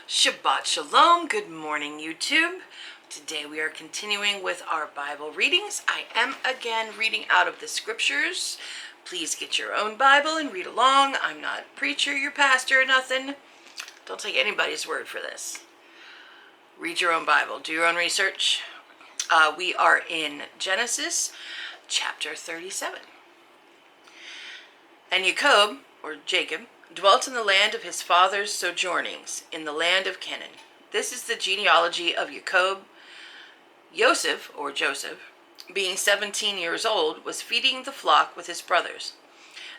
Shabbat Shalom. Good morning, YouTube. Today we are continuing with our Bible readings. I am again reading out of the scriptures. Please get your own Bible and read along. I'm not a preacher, your pastor, nothing. Don't take anybody's word for this. Read your own Bible. Do your own research. We are in Genesis chapter 37. And Jacob, or Jacob, dwelt in the land of his father's sojournings, in the land of Canaan. This is the genealogy of Jacob. Joseph, or Joseph, being 17 years old, was feeding the flock with his brothers.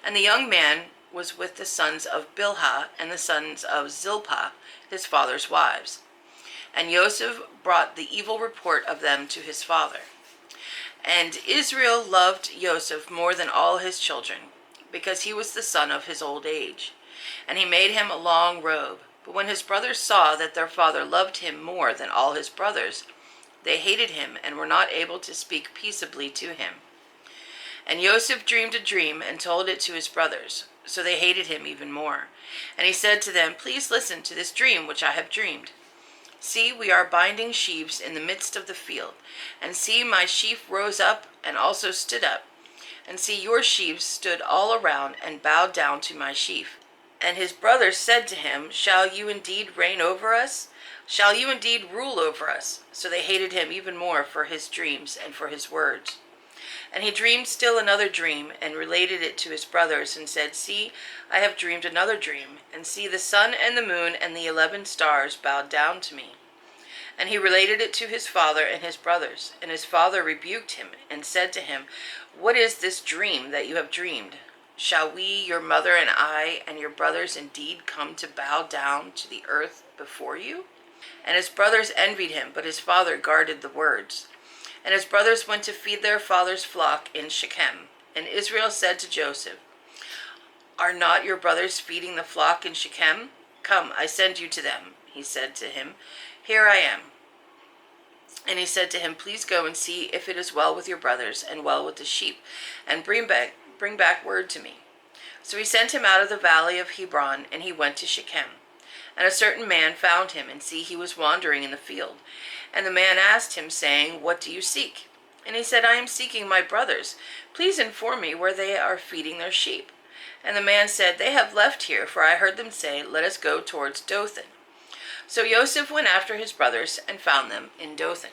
And the young man was with the sons of Bilhah and the sons of Zilpah, his father's wives. And Joseph brought the evil report of them to his father. And Israel loved Joseph more than all his children, because he was the son of his old age. And he made him a long robe. But when his brothers saw that their father loved him more than all his brothers, they hated him and were not able to speak peaceably to him. And Joseph dreamed a dream and told it to his brothers. So they hated him even more. And he said to them, "Please listen to this dream which I have dreamed. See, we are binding sheaves in the midst of the field. And see, my sheaf rose up and also stood up. And see, your sheaves stood all around and bowed down to my sheaf." And his brothers said to him, "Shall you indeed reign over us? Shall you indeed rule over us?" So they hated him even more for his dreams and for his words. And he dreamed still another dream and related it to his brothers and said, "See, I have dreamed another dream. And see, the sun and the moon and the 11 stars bowed down to me." And he related it to his father and his brothers. And his father rebuked him and said to him, "What is this dream that you have dreamed? Shall we, your mother and I, and your brothers indeed come to bow down to the earth before you?" And his brothers envied him, but his father guarded the words. And his brothers went to feed their father's flock in Shechem. And Israel said to Joseph, "Are not your brothers feeding the flock in Shechem? Come, I send you to them." He said to him, "Here I am." And he said to him, "Please go and see if it is well with your brothers and well with the sheep, and bring back word to me." So he sent him out of the valley of Hebron, and he went to Shechem. And a certain man found him, and see, he was wandering in the field. And the man asked him, saying, "What do you seek?" And he said, "I am seeking my brothers. Please inform me where they are feeding their sheep." And the man said, "They have left here, for I heard them say, 'Let us go towards Dothan.'" So Joseph went after his brothers and found them in Dothan.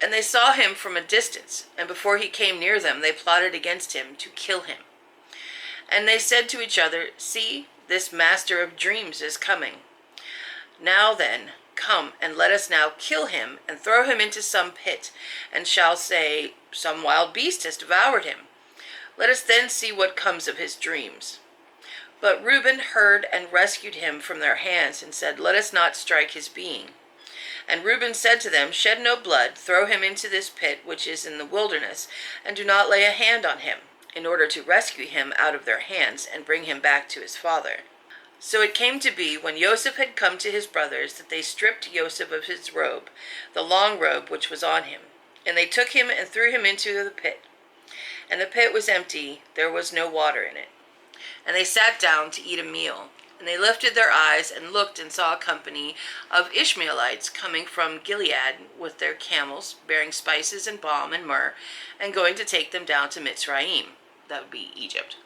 And they saw him from a distance, and before he came near them, they plotted against him to kill him. And they said to each other, "See, this master of dreams is coming. Now then, come, and let us now kill him, and throw him into some pit, and shall say, 'Some wild beast has devoured him.' Let us then see what comes of his dreams." But Reuben heard and rescued him from their hands, and said, "Let us not strike his being." And Reuben said to them, "Shed no blood, throw him into this pit which is in the wilderness, and do not lay a hand on him, in order to rescue him out of their hands and bring him back to his father." So it came to be, when Joseph had come to his brothers, that they stripped Joseph of his robe, the long robe which was on him. And they took him and threw him into the pit. And the pit was empty, there was no water in it. And they sat down to eat a meal. And they lifted their eyes and looked and saw a company of Ishmaelites coming from Gilead with their camels, bearing spices and balm and myrrh, and going to take them down to Mitzrayim. That would be Egypt.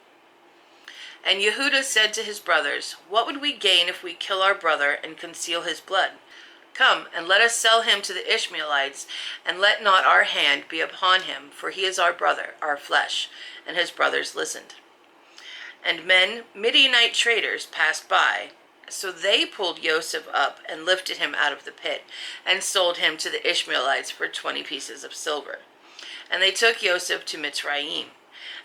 And Yehudah said to his brothers, "What would we gain if we kill our brother and conceal his blood? Come, and let us sell him to the Ishmaelites, and let not our hand be upon him, for he is our brother, our flesh." And his brothers listened. And men, Midianite traders, passed by. So they pulled Joseph up and lifted him out of the pit, and sold him to the Ishmaelites for 20 pieces of silver. And they took Joseph to Mitzrayim.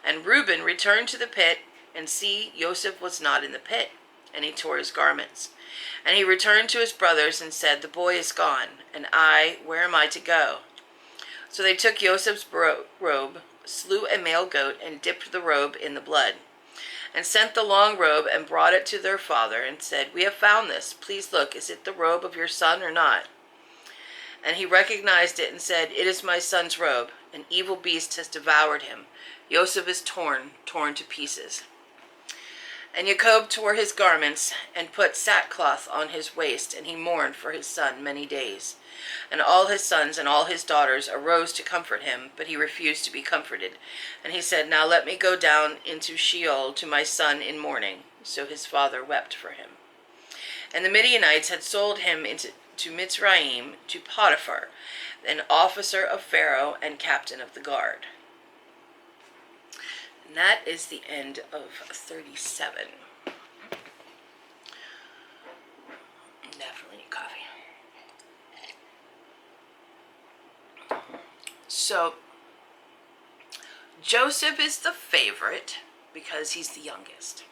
And Reuben returned to the pit, and see, Joseph was not in the pit. And he tore his garments. And he returned to his brothers and said, "The boy is gone, and I, where am I to go?" So they took Joseph's robe, slew a male goat, and dipped the robe in the blood. And sent the long robe and brought it to their father, and said, "We have found this. Please look, is it the robe of your son or not?" And he recognized it and said, "It is my son's robe. An evil beast has devoured him. Joseph is torn to pieces." And Jacob tore his garments and put sackcloth on his waist, and he mourned for his son many days. And all his sons and all his daughters arose to comfort him, but he refused to be comforted. And he said, Now let me go down into Sheol to my son in mourning. So his father wept for him. And the Midianites had sold him to Mitzrayim to Potipher, an officer of Pharaoh and captain of the guard. And that is the end of 37. Definitely need coffee. So, Joseph is the favorite because he's the youngest.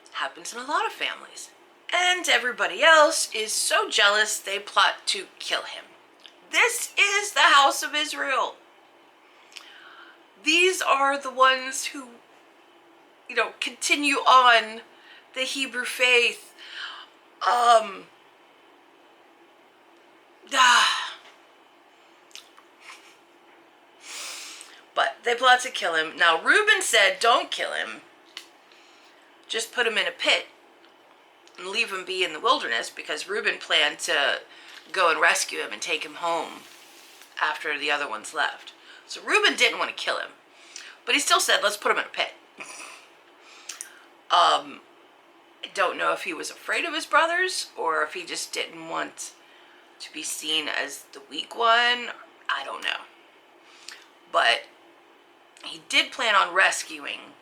It happens in a lot of families. And everybody else is so jealous they plot to kill him. This is the house of Israel. These are the ones who, continue on the Hebrew faith. But they plot to kill him. Now, Reuben said, don't kill him. Just put him in a pit and leave him be in the wilderness, because Reuben planned to go and rescue him and take him home after the other ones left. So Reuben didn't want to kill him, but he still said, let's put him in a pit. I don't know if he was afraid of his brothers or if he just didn't want to be seen as the weak one. I don't know. But he did plan on rescuing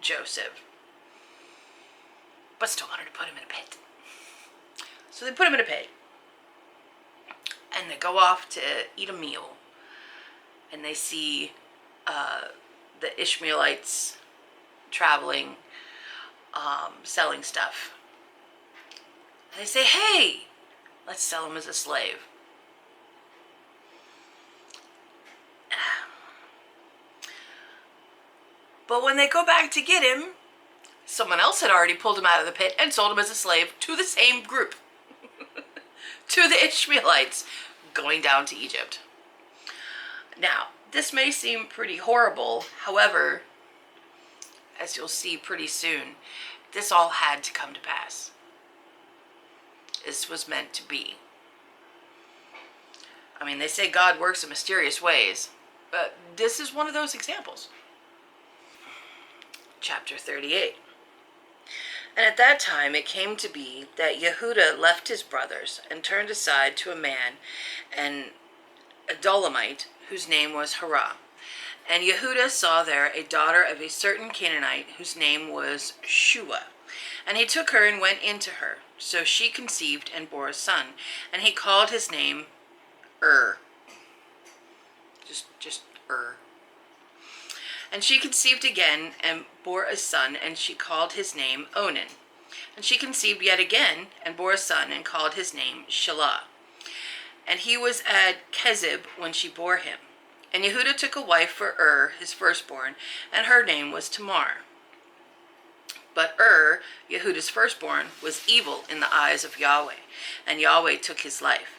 Joseph, but still wanted to put him in a pit. So they put him in a pit, and they go off to eat a meal, and they see the Ishmaelites traveling, selling stuff. And they say, hey, let's sell him as a slave. But when they go back to get him, someone else had already pulled him out of the pit and sold him as a slave to the same group, to the Ishmaelites, going down to Egypt. Now, this may seem pretty horrible. However, as you'll see pretty soon, this all had to come to pass. This was meant to be. I mean, they say God works in mysterious ways, but this is one of those examples. Chapter 38. And at that time it came to be that Yehudah left his brothers and turned aside to a man, an Adulamite, whose name was Hirah. And Yehudah saw there a daughter of a certain Canaanite, whose name was Shua. And he took her and went into her. So she conceived and bore a son, and he called his name Just And she conceived again and bore a son, and she called his name Onan. And she conceived yet again and bore a son, and called his name Shelah. And he was at Kezib when she bore him. And Yehudah took a wife for his firstborn, and her name was Tamar. But Yehudah's firstborn, was evil in the eyes of Yahweh, and Yahweh took his life.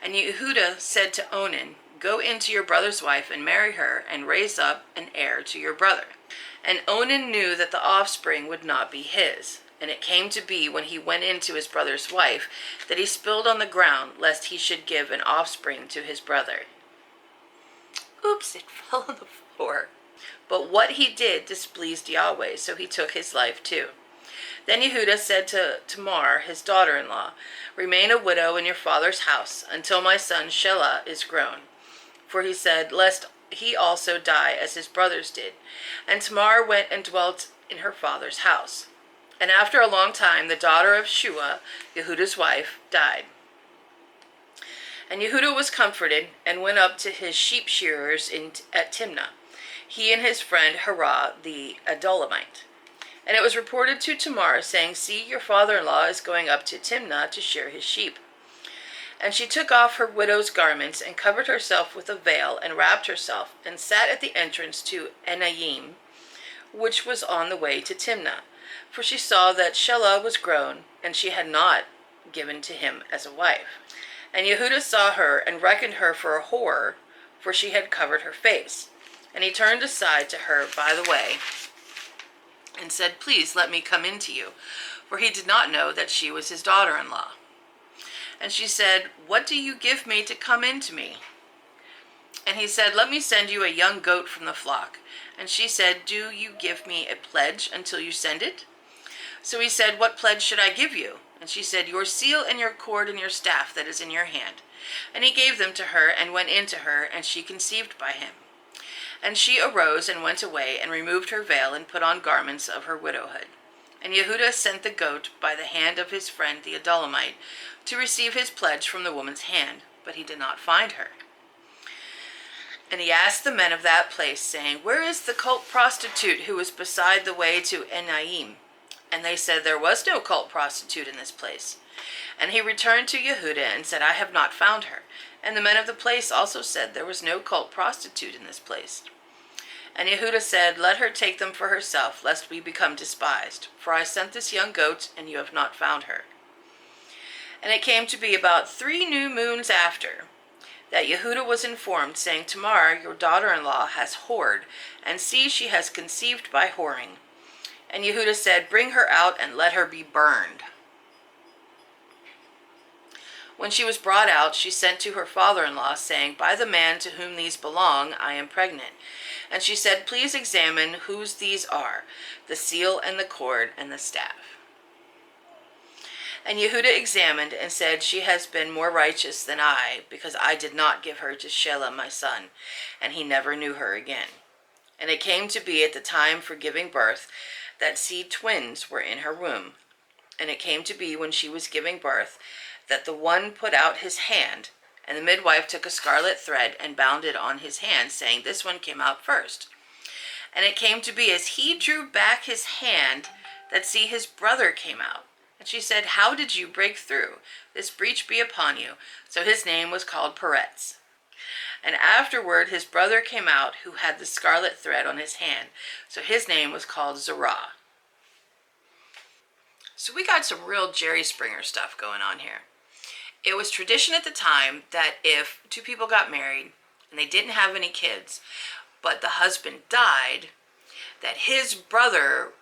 And Yehudah said to Onan, Go into your brother's wife and marry her, and raise up an heir to your brother. And Onan knew that the offspring would not be his. And it came to be, when he went into his brother's wife, that he spilled on the ground, lest he should give an offspring to his brother. Oops, it fell on the floor. But what he did displeased Yahweh, so he took his life too. Then Yehudah said to Tamar, his daughter-in-law, Remain a widow in your father's house, until my son Shelah is grown. For he said, lest he also die as his brothers did. And Tamar went and dwelt in her father's house. And after a long time, the daughter of Shua, Yehudah's wife, died. And Yehudah was comforted, and went up to his sheep shearers at Timnah, he and his friend Hirah the Adulamite. And it was reported to Tamar, saying, See, your father-in-law is going up to Timnah to shear his sheep. And she took off her widow's garments, and covered herself with a veil, and wrapped herself, and sat at the entrance to Enayim, which was on the way to Timnah. For she saw that Shelah was grown, and she had not given to him as a wife. And Yehudah saw her, and reckoned her for a whore, for she had covered her face. And he turned aside to her by the way, and said, "Please let me come in to you," for he did not know that she was his daughter-in-law. And she said, "What do you give me to come in to me?" And he said, "Let me send you a young goat from the flock." And she said, "Do you give me a pledge until you send it?" So he said, "What pledge should I give you?" And she said, "Your seal and your cord and your staff that is in your hand." And he gave them to her and went in to her, and she conceived by him. And she arose and went away and removed her veil and put on garments of her widowhood. And Yehudah sent the goat by the hand of his friend the Adullamite to receive his pledge from the woman's hand, but he did not find her. And he asked the men of that place, saying, "Where is the cult prostitute who was beside the way to Enaim?" And they said, "There was no cult prostitute in this place." And he returned to Yehudah and said, "I have not found her." And the men of the place also said, "There was no cult prostitute in this place." And Yehudah said, "Let her take them for herself, lest we become despised. For I sent this young goat, and you have not found her." And it came to be about 3 new moons after, that Yehudah was informed, saying, "Tamar, your daughter-in-law, has whored, and see, she has conceived by whoring." And Yehudah said, "Bring her out, and let her be burned." When she was brought out, she sent to her father-in-law, saying, "By the man to whom these belong, I am pregnant." And she said, "Please examine whose these are, the seal and the cord and the staff." And Yehudah examined and said, "She has been more righteous than I, because I did not give her to Shelah my son." And he never knew her again. And it came to be at the time for giving birth, that see, twins were in her womb. And it came to be when she was giving birth, that the one put out his hand, and the midwife took a scarlet thread and bound it on his hand, saying, "This one came out first." And it came to be as he drew back his hand, that see, his brother came out. And she said, "How did you break through? This breach be upon you." So his name was called Peretz. And afterward his brother came out, who had the scarlet thread on his hand. So his name was called Zerah. So we got some real Jerry Springer stuff going on here. It was tradition at the time that if 2 people got married and they didn't have any kids, but the husband died, that his brother,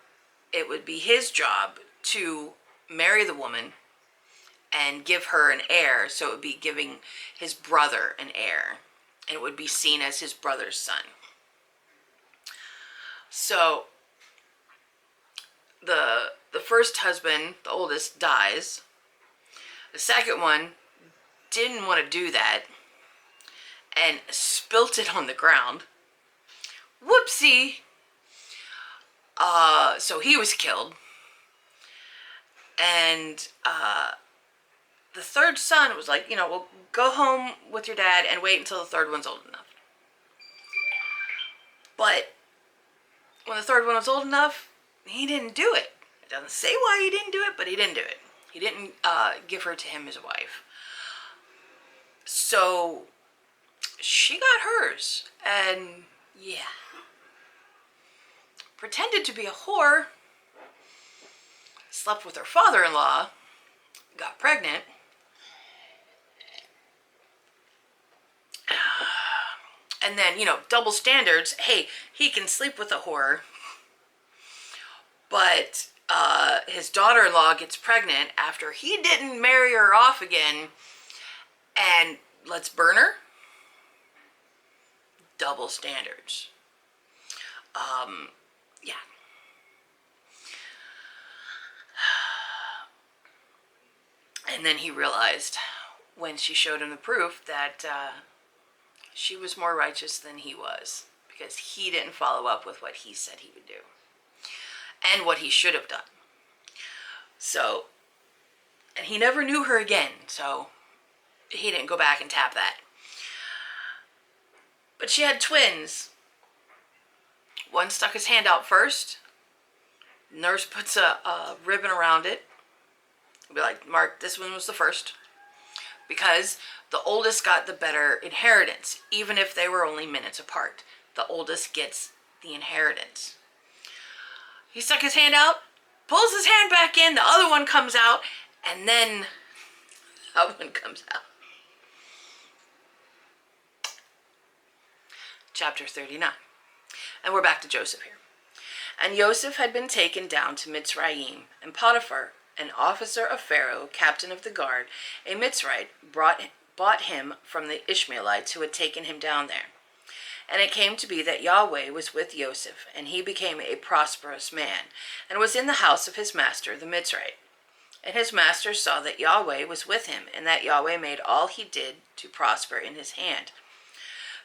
it would be his job to marry the woman and give her an heir. So it would be giving his brother an heir, and it would be seen as his brother's son. So the first husband, the oldest, dies. The second one didn't want to do that and spilt it on the ground. Whoopsie! So he was killed. And the third son was like, "Well, go home with your dad and wait until the third one's old enough." But when the third one was old enough, he didn't do it. It doesn't say why he didn't do it, but he didn't do it. He didn't give her to him as a wife. So she got hers, and yeah, pretended to be a whore, slept with her father-in-law, got pregnant, and then, double standards. Hey, he can sleep with a whore, but his daughter-in-law gets pregnant after he didn't marry her off again, and let's burn her? Double standards. Yeah. And then he realized, when she showed him the proof, that she was more righteous than he was, because he didn't follow up with what he said he would do and what he should have done. So, and he never knew her again, so he didn't go back and tap that. But she had twins. One stuck his hand out first. Nurse puts a ribbon around it. Be like, "Mark, this one was the first." Because the oldest got the better inheritance, even if they were only minutes apart. The oldest gets the inheritance. He stuck his hand out, pulls his hand back in, the other one comes out, and then that one comes out. Chapter 39. And we're back to Joseph here. And Joseph had been taken down to Mitzrayim, and Potipher, an officer of Pharaoh, captain of the guard, a Mitzrite, bought him from the Ishmaelites who had taken him down there. And it came to be that Yahweh was with Joseph, and he became a prosperous man, and was in the house of his master, the Mitzrite. And his master saw that Yahweh was with him, and that Yahweh made all he did to prosper in his hand.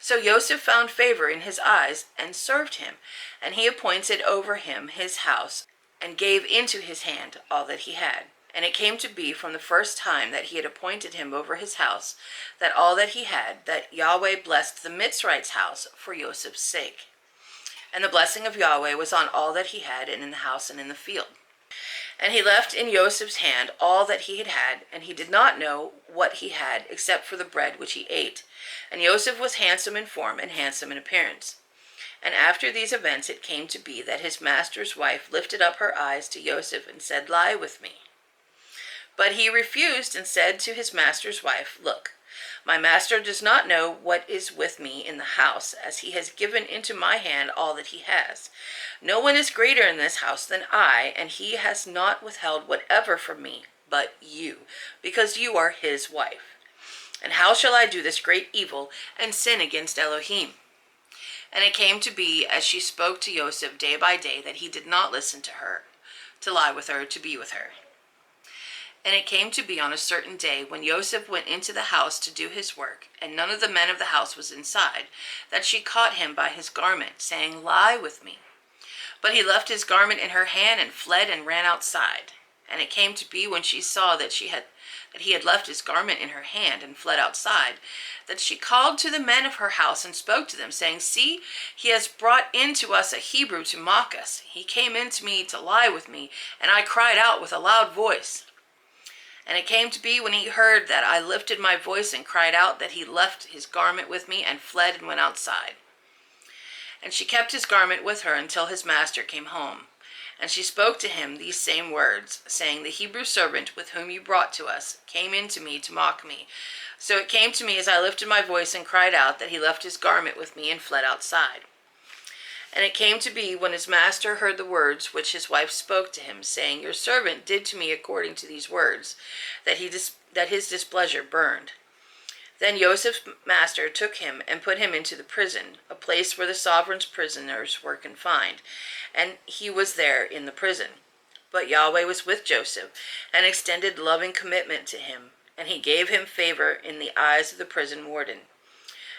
So Joseph found favor in his eyes, and served him, and he appointed over him his house, and gave into his hand all that he had. And it came to be from the first time that he had appointed him over his house, that all that he had, that Yahweh blessed the Mitzrite's house for Joseph's sake. And the blessing of Yahweh was on all that he had, and in the house and in the field. And he left in Joseph's hand all that he had, and he did not know what he had, except for the bread which he ate. And Joseph was handsome in form and handsome in appearance. And after these events it came to be that his master's wife lifted up her eyes to Joseph and said, "Lie with me." But he refused and said to his master's wife, "Look, my master does not know what is with me in the house, as he has given into my hand all that he has. No one is greater in this house than I, and he has not withheld whatever from me, but you, because you are his wife. And how shall I do this great evil and sin against Elohim?" And it came to be, as she spoke to Joseph day by day, that he did not listen to her, to lie with her, to be with her. And it came to be on a certain day, when Joseph went into the house to do his work, and none of the men of the house was inside, that she caught him by his garment, saying, "Lie with me." But he left his garment in her hand and fled and ran outside. And it came to be, when she saw that he had left his garment in her hand and fled outside, that she called to the men of her house and spoke to them, saying, "See, he has brought in to us a Hebrew to mock us. He came in to me to lie with me, and I cried out with a loud voice. And it came to be, when he heard that I lifted my voice and cried out, that he left his garment with me and fled and went outside. And she kept his garment with her until his master came home. And she spoke to him these same words, saying, "The Hebrew servant with whom you brought to us came in to me to mock me. So it came to me, as I lifted my voice and cried out, that he left his garment with me and fled outside." And it came to be, when his master heard the words which his wife spoke to him, saying, "Your servant did to me according to these words," that his displeasure burned. Then Joseph's master took him and put him into the prison, a place where the sovereign's prisoners were confined, and he was there in the prison. But Yahweh was with Joseph, and extended loving commitment to him, and he gave him favor in the eyes of the prison warden.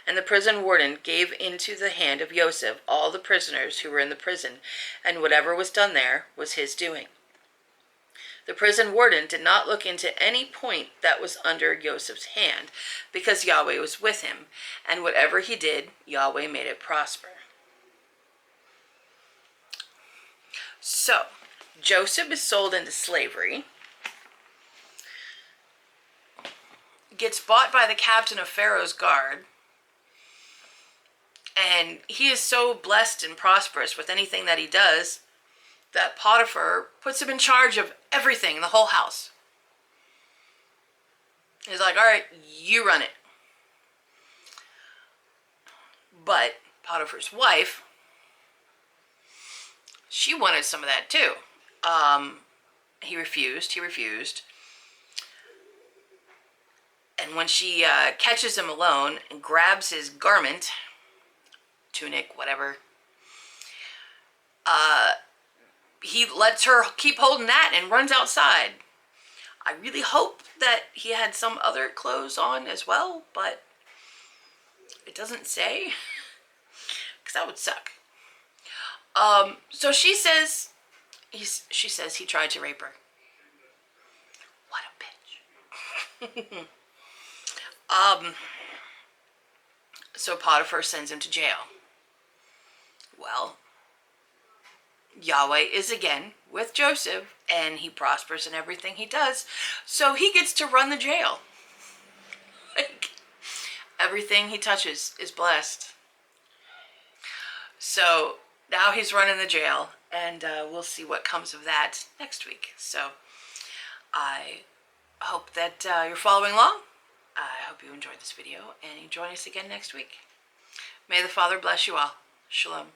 And the prison warden gave into the hand of Joseph all the prisoners who were in the prison, and whatever was done there was his doing. The prison warden did not look into any point that was under Joseph's hand, because Yahweh was with him, and whatever he did, Yahweh made it prosper. So, Joseph is sold into slavery, gets bought by the captain of Pharaoh's guard, and he is so blessed and prosperous with anything that he does that Potipher puts him in charge of everything in the whole house. He's like, "All right, you run it." But Potiphar's wife, she wanted some of that too. He refused. And when she catches him alone and grabs his garment, tunic, whatever, he lets her keep holding that and runs outside. I really hope that he had some other clothes on as well, but it doesn't say, because that would suck. So she says he tried to rape her. What a bitch. So Potiphar sends him to jail. Well, Yahweh is again with Joseph, and he prospers in everything he does, so he gets to run the jail. Like, everything he touches is blessed. So now he's running the jail, and we'll see what comes of that next week. So I hope that you're following along. I hope you enjoyed this video, and you join us again next week. May the Father bless you all. Shalom.